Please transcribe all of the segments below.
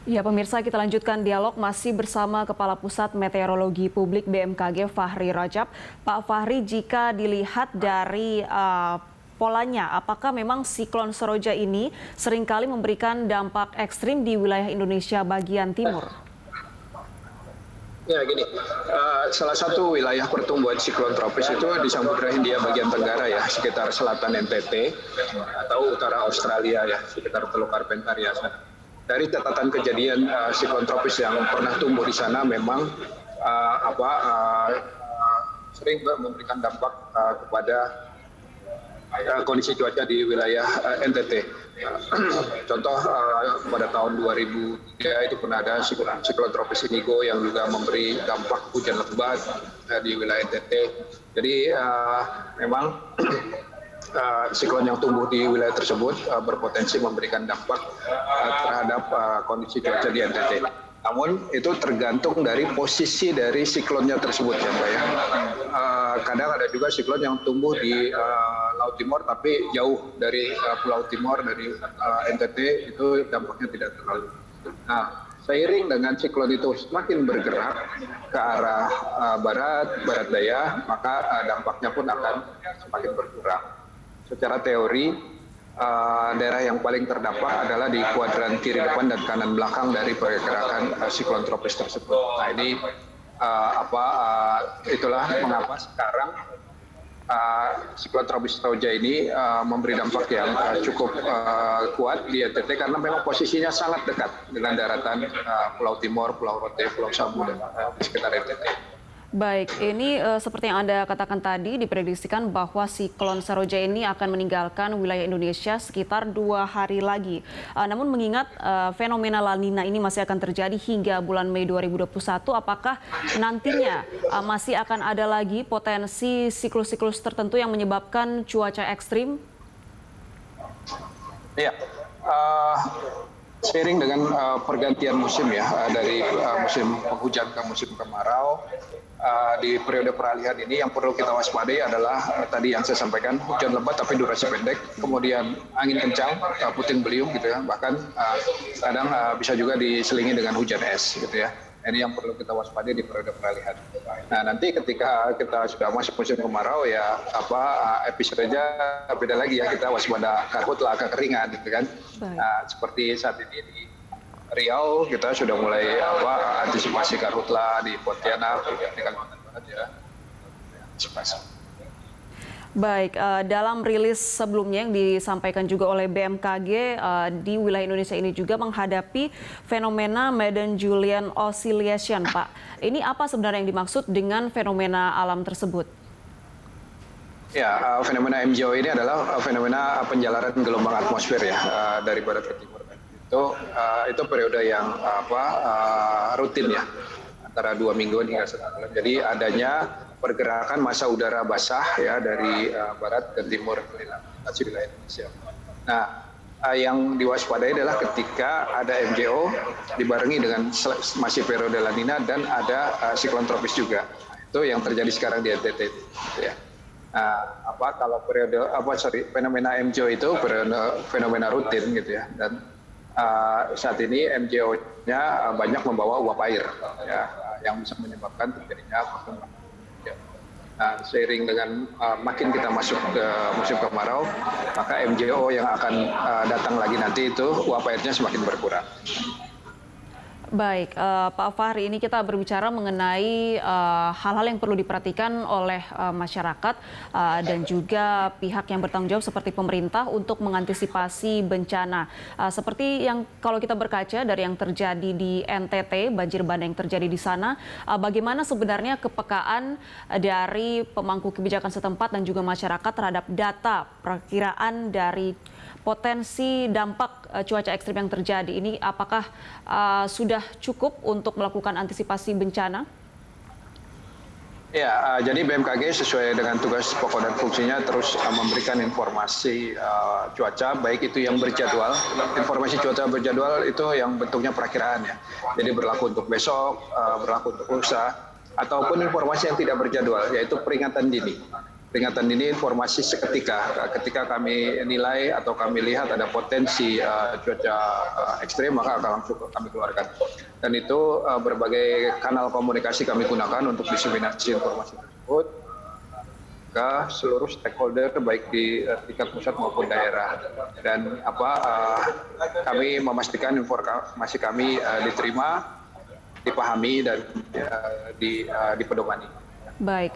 Ya, pemirsa, kita lanjutkan dialog masih bersama Kepala Pusat Meteorologi Publik BMKG Fahri Rajab. Pak Fahri, jika dilihat dari polanya, apakah memang siklon Seroja ini seringkali memberikan dampak ekstrim di wilayah Indonesia bagian timur? Ya gini, salah satu wilayah pertumbuhan siklon tropis itu di Samudra Hindia bagian tenggara ya, sekitar selatan NTT atau utara Australia ya, sekitar Teluk Carpentaria sana. Dari catatan kejadian siklon tropis yang pernah tumbuh di sana memang sering memberikan dampak kepada kondisi cuaca di wilayah NTT. Contoh pada tahun 2003 itu pernah ada siklon tropis Inigo yang juga memberi dampak hujan lebat di wilayah NTT. Jadi memang siklon yang tumbuh di wilayah tersebut berpotensi memberikan dampak terhadap kondisi cuaca di NTT. Namun itu tergantung dari posisi dari siklonnya tersebut ya Mbak ya. Kadang ada juga siklon yang tumbuh di Laut Timur tapi jauh dari Pulau Timur, dari NTT, itu dampaknya tidak terlalu. Nah, seiring dengan siklon itu semakin bergerak ke arah barat daya, maka dampaknya pun akan semakin berkurang. Secara teori, daerah yang paling terdampak adalah di kuadran kiri depan dan kanan belakang dari pergerakan siklon tropis tersebut. Nah ini itulah mengapa sekarang siklon tropis Seroja ini memberi dampak yang cukup kuat di NTT karena memang posisinya sangat dekat dengan daratan Pulau Timur, Pulau Rote, Pulau Sabu dan di sekitar NTT. Baik, ini seperti yang Anda katakan tadi, diprediksikan bahwa siklon Seroja ini akan meninggalkan wilayah Indonesia sekitar 2 hari lagi. Namun mengingat fenomena La Nina ini masih akan terjadi hingga bulan Mei 2021, apakah nantinya masih akan ada lagi potensi siklus-siklus tertentu yang menyebabkan cuaca ekstrim? Iya, seiring dengan pergantian musim ya, dari musim penghujan ke musim kemarau, di periode peralihan ini yang perlu kita waspadai adalah tadi yang saya sampaikan, hujan lebat tapi durasi pendek, kemudian angin kencang, puting beliung gitu ya, bahkan kadang bisa juga diselingi dengan hujan es gitu ya. Ini yang perlu kita waspadai di periode peralihan. Nah nanti ketika kita sudah masuk musim kemarau ya episodenya beda lagi ya, kita waspada karhutlah, kekeringan gitu kan. Nah, seperti saat ini di Riau kita sudah mulai antisipasi karhutlah, di Pontianak, di Kalimantan Barat ya, antisipasi. Baik, dalam rilis sebelumnya yang disampaikan juga oleh BMKG, di wilayah Indonesia ini juga menghadapi fenomena Madden-Julian Oscillation, Pak. Ini apa sebenarnya yang dimaksud dengan fenomena alam tersebut? Ya, fenomena MJO ini adalah fenomena penjalaran gelombang atmosfer ya, dari barat ke timur. Itu periode yang rutin ya, antara 2 mingguan hingga 1 bulan. Jadi adanya pergerakan massa udara basah ya dari barat ke timur melintasi wilayah Indonesia. Nah, yang diwaspadai adalah ketika ada MJO dibarengi dengan masih periode La Nina dan ada siklon tropis juga. Itu yang terjadi sekarang di NTT ya. Kalau fenomena MJO itu fenomena rutin gitu ya, dan saat ini MJO-nya banyak membawa uap air ya, yang bisa menyebabkan terjadinya pertumbuhan. Nah, seiring dengan makin kita masuk ke musim kemarau, maka MJO yang akan datang lagi nanti itu uap airnya semakin berkurang. Baik, Pak Fahri, ini kita berbicara mengenai hal-hal yang perlu diperhatikan oleh masyarakat dan juga pihak yang bertanggung jawab seperti pemerintah untuk mengantisipasi bencana. Seperti yang kalau kita berkaca dari yang terjadi di NTT, banjir bandang yang terjadi di sana, bagaimana sebenarnya kepekaan dari pemangku kebijakan setempat dan juga masyarakat terhadap data perkiraan dari potensi dampak cuaca ekstrim yang terjadi ini, apakah sudah cukup untuk melakukan antisipasi bencana? Ya, jadi BMKG sesuai dengan tugas pokok dan fungsinya terus memberikan informasi cuaca, baik itu yang berjadwal. Informasi cuaca berjadwal itu yang bentuknya perakiraan ya. Jadi berlaku untuk besok, berlaku untuk lusa, ataupun informasi yang tidak berjadwal, yaitu peringatan dini. peringatan ini informasi seketika. Ketika kami nilai atau kami lihat ada potensi cuaca ekstrim, maka akan langsung kami keluarkan. Dan itu berbagai kanal komunikasi kami gunakan untuk diseminasi informasi tersebut ke seluruh stakeholder baik di tingkat pusat maupun daerah. Dan kami memastikan informasi kami diterima, dipahami dan dipedomani. Baik.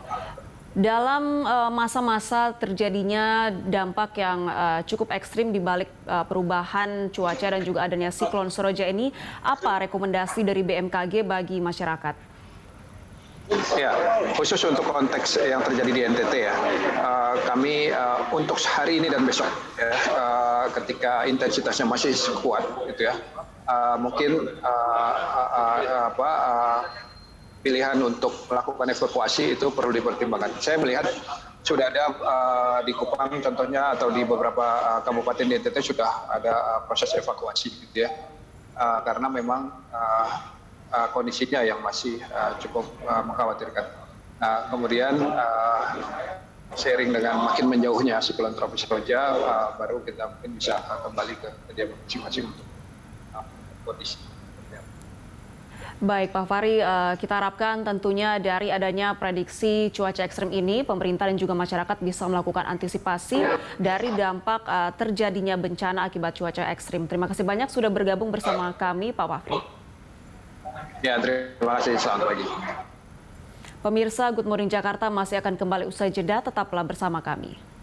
Dalam masa-masa terjadinya dampak yang cukup ekstrim di balik perubahan cuaca dan juga adanya siklon Seroja ini, apa rekomendasi dari BMKG bagi masyarakat? Ya, khusus untuk konteks yang terjadi di NTT ya, kami untuk hari ini dan besok ya, ketika intensitasnya masih kuat, gitu ya, mungkin pilihan untuk melakukan evakuasi itu perlu dipertimbangkan. Saya melihat sudah ada di Kupang contohnya atau di beberapa kabupaten di NTT sudah ada proses evakuasi, gitu ya, karena memang kondisinya yang masih cukup mengkhawatirkan. Nah, kemudian seiring dengan makin menjauhnya siklon tropis Roja, baru kita mungkin bisa kembali ke kediaman masing-masing untuk kondisi. Baik, Pak Fahri, kita harapkan tentunya dari adanya prediksi cuaca ekstrem ini, pemerintah dan juga masyarakat bisa melakukan antisipasi dari dampak terjadinya bencana akibat cuaca ekstrem. Terima kasih banyak sudah bergabung bersama kami, Pak Fahri. Ya, terima kasih. Selamat pagi. Pemirsa Good Morning Jakarta masih akan kembali usai jeda, tetaplah bersama kami.